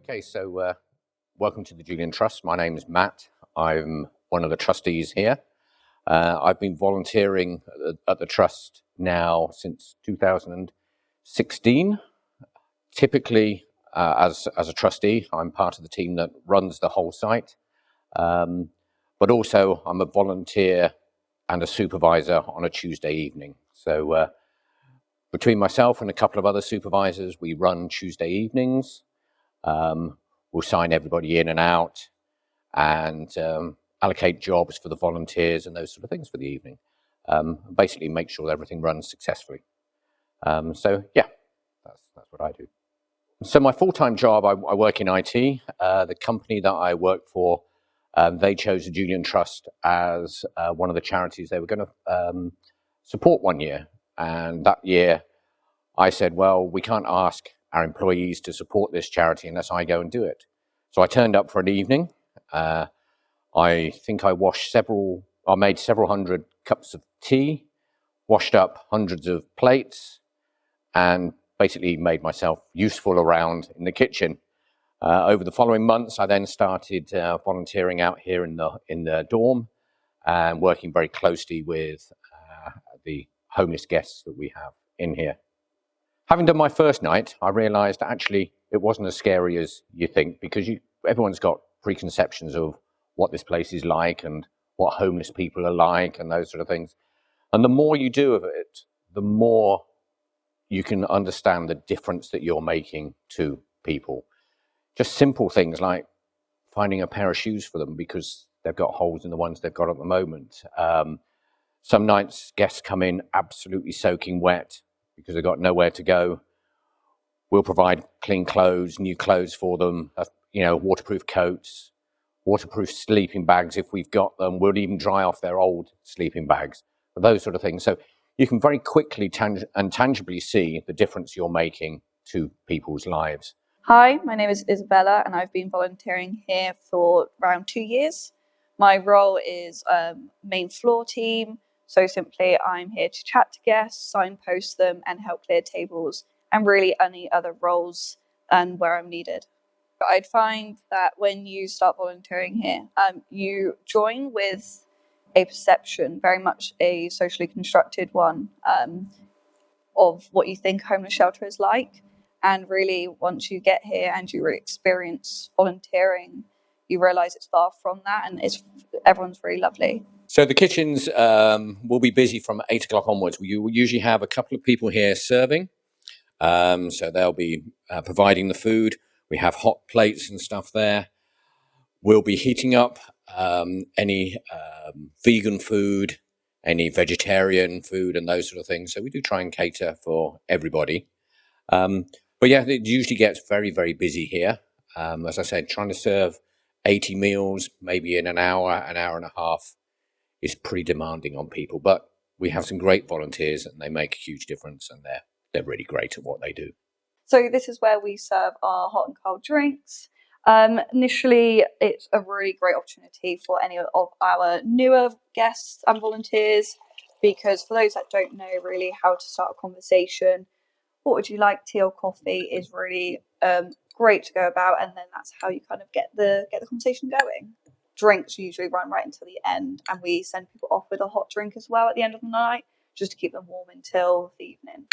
Okay, so welcome to the Julian Trust. My name is Matt. I'm one of the trustees here. I've been volunteering at the Trust now since 2016. Typically, as a trustee, I'm part of the team that runs the whole site. But also, I'm a volunteer and a supervisor on a Tuesday evening. So between myself and a couple of other supervisors, we run Tuesday evenings. We'll sign everybody in and out and allocate jobs for the volunteers and those sort of things for the evening. Basically make sure everything runs successfully. So yeah, that's what I do. So my full-time job, I work in IT. The company that I work for, they chose the Julian Trust as one of the charities they were going to support one year. And that year I said, well, we can't ask our employees to support this charity unless I go and do it. So I turned up for an evening. I think I made several hundred cups of tea, washed up hundreds of plates, and basically made myself useful around in the kitchen. Over the following months, I then started volunteering out here in the dorm and working very closely with the homeless guests that we have in here. Having done my first night, I realised actually it wasn't as scary as you think, because everyone's got preconceptions of what this place is like and what homeless people are like and those sort of things. And the more you do of it, the more you can understand the difference that you're making to people. Just simple things like finding a pair of shoes for them because they've got holes in the ones they've got at the moment. Some nights guests come in absolutely soaking wet because they've got nowhere to go. We'll provide clean clothes, new clothes for them, waterproof coats, waterproof sleeping bags if we've got them. We'll even dry off their old sleeping bags, those sort of things. So you can very quickly and tangibly see the difference you're making to people's lives. Hi, my name is Isabella and I've been volunteering here for around 2 years. My role is main floor team. So simply, I'm here to chat to guests, signpost them, and help clear tables, and really any other roles where I'm needed. I'd find that when you start volunteering here, you join with a perception, very much a socially constructed one, of what you think a homeless shelter is like. And really, once you get here and you really experience volunteering, you realise it's far from that, and everyone's really lovely. So the kitchens will be busy from 8 o'clock onwards. We usually have a couple of people here serving. So they'll be providing the food. We have hot plates and stuff there. We'll be heating up any vegan food, any vegetarian food and those sort of things. So we do try and cater for everybody. But yeah, it usually gets very, very busy here. As I said, trying to serve 80 meals, maybe in an hour and a half, is pretty demanding on people, but we have some great volunteers and they make a huge difference, and they're really great at what they do. So this is where we serve our hot and cold drinks. Initially, it's a really great opportunity for any of our newer guests and volunteers, because for those that don't know really how to start a conversation, what would you like, tea or coffee, is really great to go about, and then that's how you kind of get the conversation going. Drinks usually run right until the end, and we send people off with a hot drink as well at the end of the night, just to keep them warm until the evening.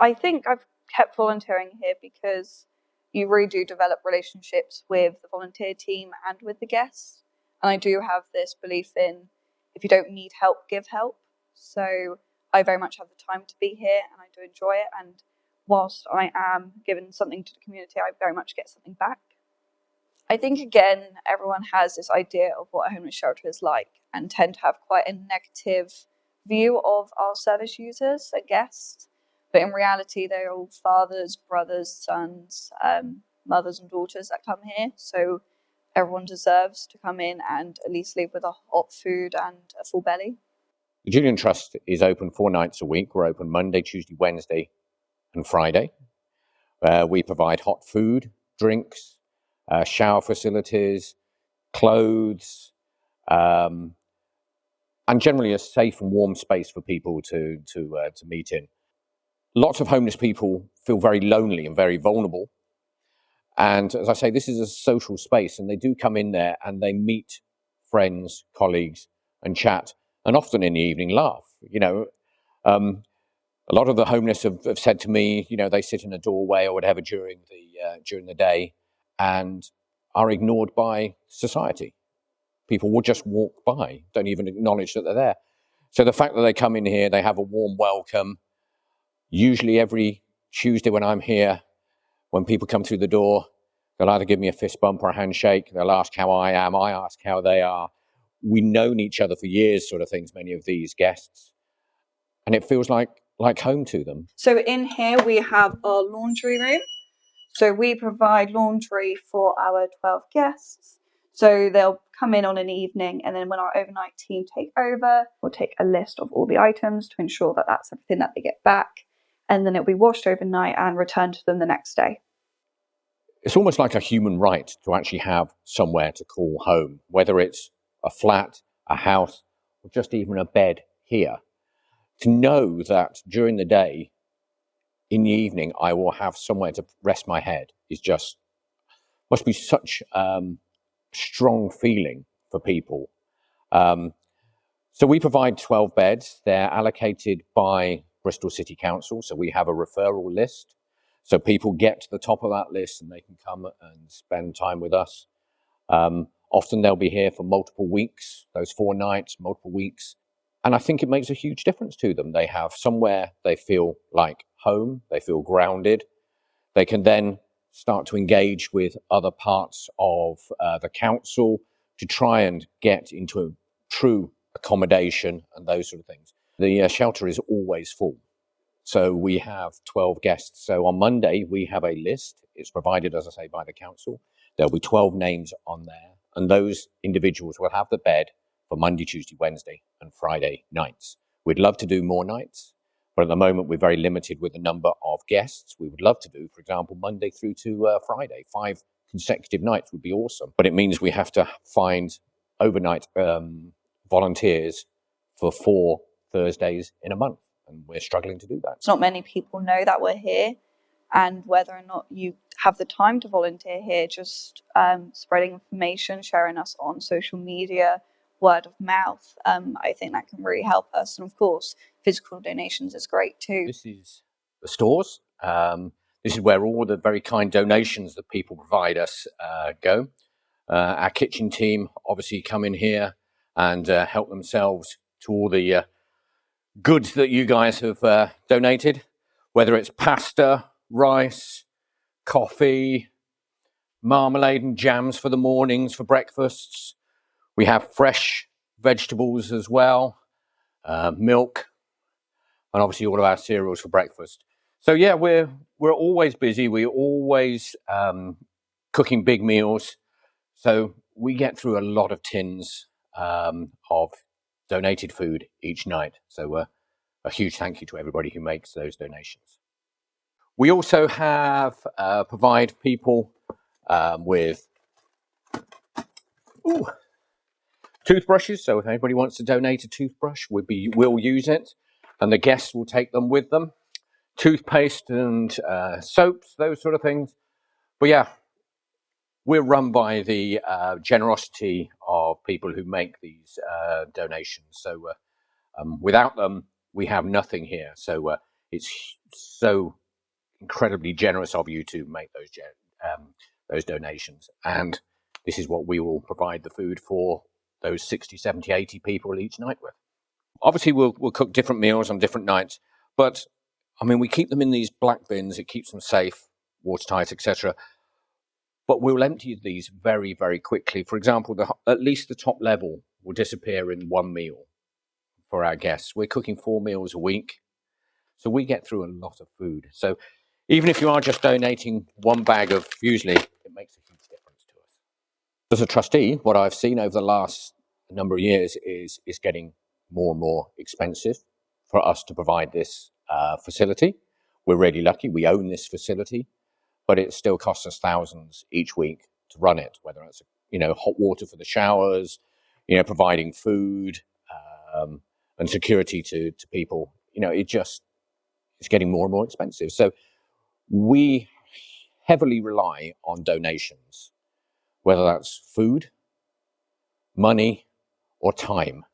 I think I've kept volunteering here because you really do develop relationships with the volunteer team and with the guests. And I do have this belief in, if you don't need help, give help. So I very much have the time to be here and I do enjoy it. And whilst I am giving something to the community, I very much get something back. I think, again, everyone has this idea of what a homeless shelter is like and tend to have quite a negative view of our service users and guests. But in reality, they're all fathers, brothers, sons, mothers and daughters that come here. So everyone deserves to come in and at least leave with a hot food and a full belly. The Julian Trust is open 4 nights a week. We're open Monday, Tuesday, Wednesday and Friday. We provide hot food, drinks, shower facilities, clothes, and generally a safe and warm space for people to meet in. Lots of homeless people feel very lonely and very vulnerable. And as I say, this is a social space, and they do come in there and they meet friends, colleagues, and chat, and often in the evening laugh. A lot of the homeless have said to me, they sit in a doorway or whatever during the day, and are ignored by society. People will just walk by, don't even acknowledge that they're there. So the fact that they come in here, they have a warm welcome. Usually every Tuesday when I'm here, when people come through the door, they'll either give me a fist bump or a handshake. They'll ask how I am. I ask how they are. We've known each other for years, sort of things, many of these guests. And it feels like home to them. So in here we have our laundry room. So we provide laundry for our 12 guests. So they'll come in on an evening, and then when our overnight team take over, we'll take a list of all the items to ensure that that's everything that they get back. And then it'll be washed overnight and returned to them the next day. It's almost like a human right to actually have somewhere to call home, whether it's a flat, a house, or just even a bed here. To know that during the day, in the evening, I will have somewhere to rest my head must be such strong feeling for people. So we provide 12 beds. They're allocated by Bristol City Council. So we have a referral list. So people get to the top of that list and they can come and spend time with us. Often they'll be here for multiple weeks, those 4 nights, multiple weeks. And I think it makes a huge difference to them. They have somewhere they feel like home, they feel grounded. They can then start to engage with other parts of the council to try and get into a true accommodation and those sort of things. The shelter is always full. So we have 12 guests. So on Monday, we have a list. It's provided, as I say, by the council. There'll be 12 names on there. And those individuals will have the bed for Monday, Tuesday, Wednesday, and Friday nights. We'd love to do more nights, but at the moment, we're very limited with the number of guests. We would love to do, for example, Monday through to Friday. 5 consecutive nights would be awesome. But it means we have to find overnight volunteers for 4 Thursdays in a month. And we're struggling to do that. Not many people know that we're here, and whether or not you have the time to volunteer here, just spreading information, sharing us on social media, word of mouth, I think that can really help us. And of course, physical donations is great too. This is the stores. This is where all the very kind donations that people provide us go. Our kitchen team obviously come in here and help themselves to all the goods that you guys have donated, whether it's pasta, rice, coffee, marmalade and jams for the mornings, for breakfasts. We have fresh vegetables as well, milk, and obviously all of our cereals for breakfast. So yeah, we're always busy. We're always cooking big meals. So we get through a lot of tins of donated food each night. So a huge thank you to everybody who makes those donations. We also have provide people with toothbrushes. So if anybody wants to donate a toothbrush, we'll use it, and the guests will take them with them. Toothpaste and soaps, those sort of things. But yeah, we're run by the generosity of people who make these donations. So without them, we have nothing here. So it's so incredibly generous of you to make those donations. And this is what we will provide the food for those 60, 70, 80 people each night with. Obviously, we'll cook different meals on different nights, but I mean, we keep them in these black bins. It keeps them safe, watertight, etc. But we'll empty these very, very quickly. For example, at least the top level will disappear in one meal for our guests. We're cooking 4 meals a week, so we get through a lot of food. So even if you are just donating 1 bag of muesli, it makes a huge difference to us. As a trustee, what I've seen over the last number of years is getting more and more expensive for us to provide this facility. We're really lucky. We own this facility, but it still costs us thousands each week to run it, whether it's hot water for the showers, providing food and security to people. It's getting more and more expensive. So we heavily rely on donations, whether that's food, money, or time.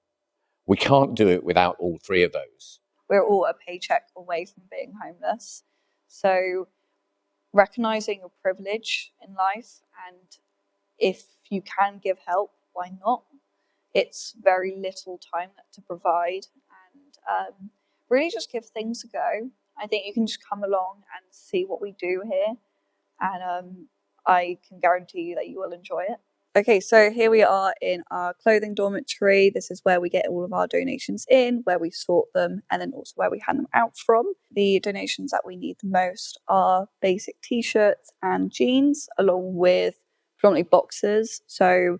We can't do it without all three of those. We're all a paycheck away from being homeless. So recognizing your privilege in life, and if you can give help, why not? It's very little time to provide, and really just give things a go. I think you can just come along and see what we do here, and I can guarantee you that you will enjoy it. Okay, so here we are in our clothing dormitory. This is where we get all of our donations in, where we sort them, and then also where we hand them out from. The donations that we need the most are basic t-shirts and jeans, along with predominantly boxers. So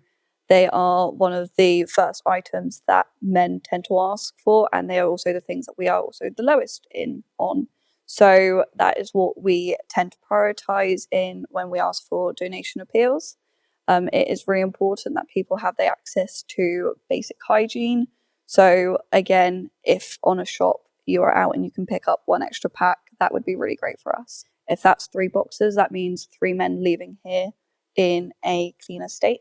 they are one of the first items that men tend to ask for, and they are also the things that we are also the lowest in on. So that is what we tend to prioritize in when we ask for donation appeals. It is really important that people have the access to basic hygiene. So again, if on a shop you are out and you can pick up one extra pack, that would be really great for us. If that's 3 boxes, that means 3 men leaving here in a cleaner state.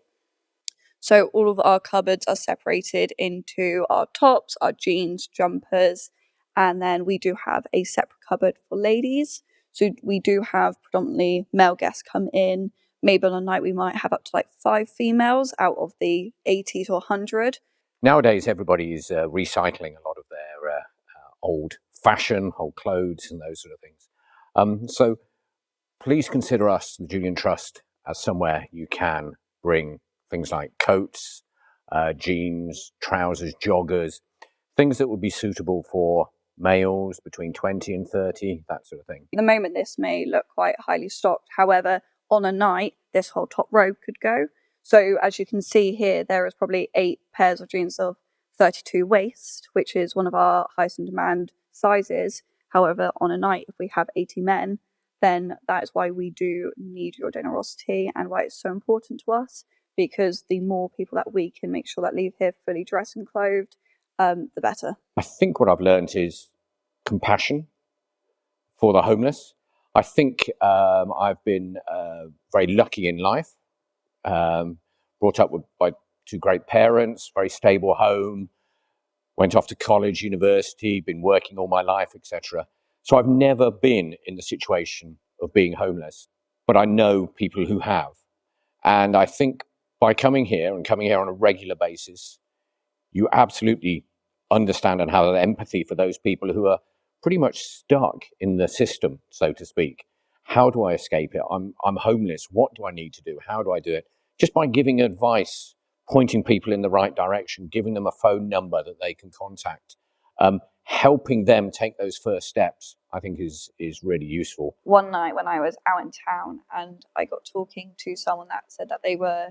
So all of our cupboards are separated into our tops, our jeans, jumpers, and then we do have a separate cupboard for ladies. So we do have predominantly male guests come in. Maybe on a night we might have up to like 5 females out of the 80 to 100. Nowadays, everybody is recycling a lot of their old fashion, old clothes, and those sort of things. So please consider us, the Julian Trust, as somewhere you can bring things like coats, jeans, trousers, joggers, things that would be suitable for males between 20 and 30, that sort of thing. At the moment, this may look quite highly stocked. However, on a night, this whole top row could go. So as you can see here, there is probably 8 pairs of jeans of 32 waist, which is one of our highest in demand sizes. However, on a night, if we have 80 men, then that is why we do need your generosity and why it's so important to us, because the more people that we can make sure that leave here fully dressed and clothed, the better. I think what I've learned is compassion for the homeless. I think I've been very lucky in life, brought up by 2 great parents, very stable home, went off to college, university, been working all my life, etc. So I've never been in the situation of being homeless, but I know people who have. And I think by coming here and coming here on a regular basis, you absolutely understand and have empathy for those people who are pretty much stuck in the system, so to speak. How do I escape it? I'm homeless. What do I need to do? How do I do it? Just by giving advice, pointing people in the right direction, giving them a phone number that they can contact, helping them take those first steps, I think is really useful. One night when I was out in town and I got talking to someone that said that they were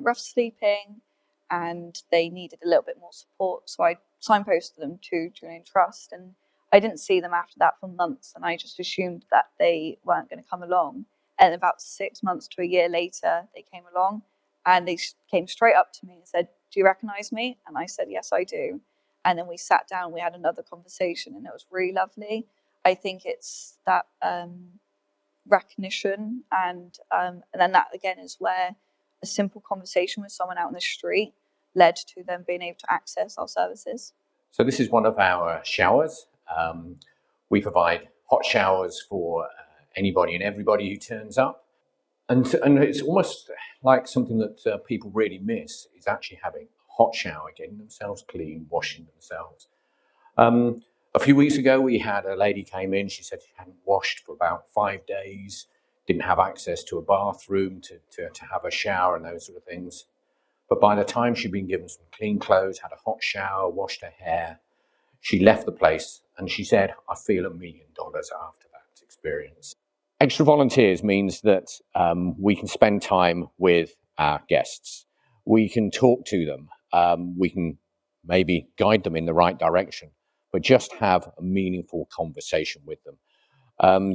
rough sleeping and they needed a little bit more support. So I signposted them to Julian Trust, and I didn't see them after that for months, and I just assumed that they weren't going to come along. And about 6 months to a year later, they came along, and they came straight up to me and said, "Do you recognize me?" And I said, "Yes, I do." And then we sat down, we had another conversation, and it was really lovely. I think it's that recognition, and then that again is where a simple conversation with someone out in the street led to them being able to access our services. So this is one of our showers. We provide hot showers for anybody and everybody who turns up. And it's almost like something that people really miss is actually having a hot shower, getting themselves clean, washing themselves. A few weeks ago, we had a lady came in. She said she hadn't washed for about 5 days, didn't have access to a bathroom to have a shower and those sort of things. But by the time she'd been given some clean clothes, had a hot shower, washed her hair, she left the place and she said, "I feel $1 million after that experience." Extra volunteers means that we can spend time with our guests. We can talk to them. We can maybe guide them in the right direction, but just have a meaningful conversation with them.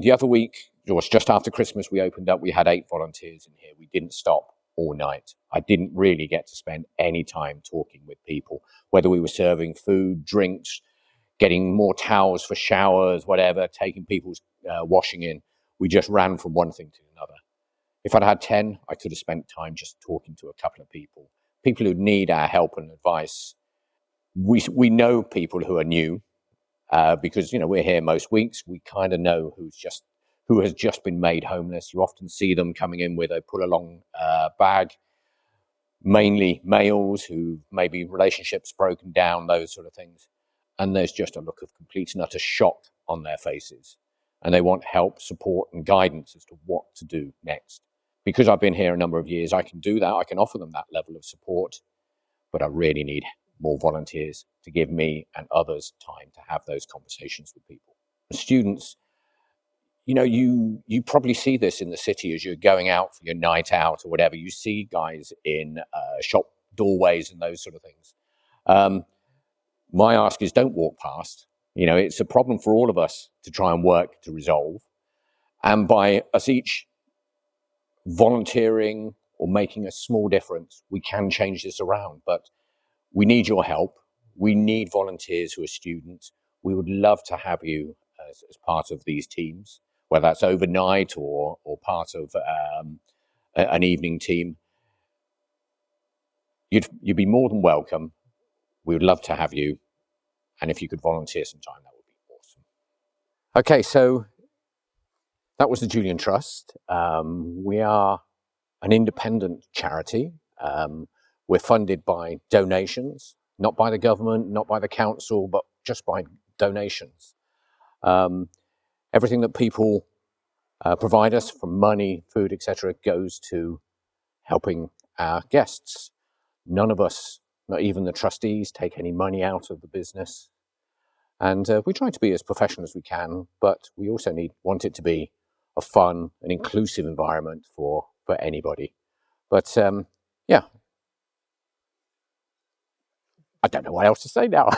The other week, it was just after Christmas, we opened up. We had 8 volunteers in here. We didn't stop all night. I didn't really get to spend any time talking with people, whether we were serving food, drinks, getting more towels for showers, whatever, taking people's washing in. we just ran from one thing to another. If I'd had 10, I could have spent time just talking to a couple of people who need our help and advice. We know people who are new because, we're here most weeks. We kind of know who has just been made homeless. You often see them coming in with a pull-along bag, mainly males who maybe relationships broken down, those sort of things. And there's just a look of complete and utter shock on their faces. And they want help, support, and guidance as to what to do next. Because I've been here a number of years, I can do that. I can offer them that level of support, but I really need more volunteers to give me and others time to have those conversations with people. Students, you probably see this in the city as you're going out for your night out or whatever. You see guys in shop doorways and those sort of things. My ask is don't walk past. It's a problem for all of us to try and work to resolve. And by us each volunteering or making a small difference, we can change this around. But we need your help. We need volunteers who are students. We would love to have you as part of these teams, whether that's overnight or part of an evening team. You'd be more than welcome. We would love to have you. And if you could volunteer sometime, that would be awesome. Okay, so that was the Julian Trust. We are an independent charity. We're funded by donations, not by the government, not by the council, but just by donations. Everything that people provide us, from money, food, etc., goes to helping our guests. None of us, not even the trustees, take any money out of the business. And we try to be as professional as we can, but we also want it to be a fun and inclusive environment for anybody. But yeah, I don't know what else to say now.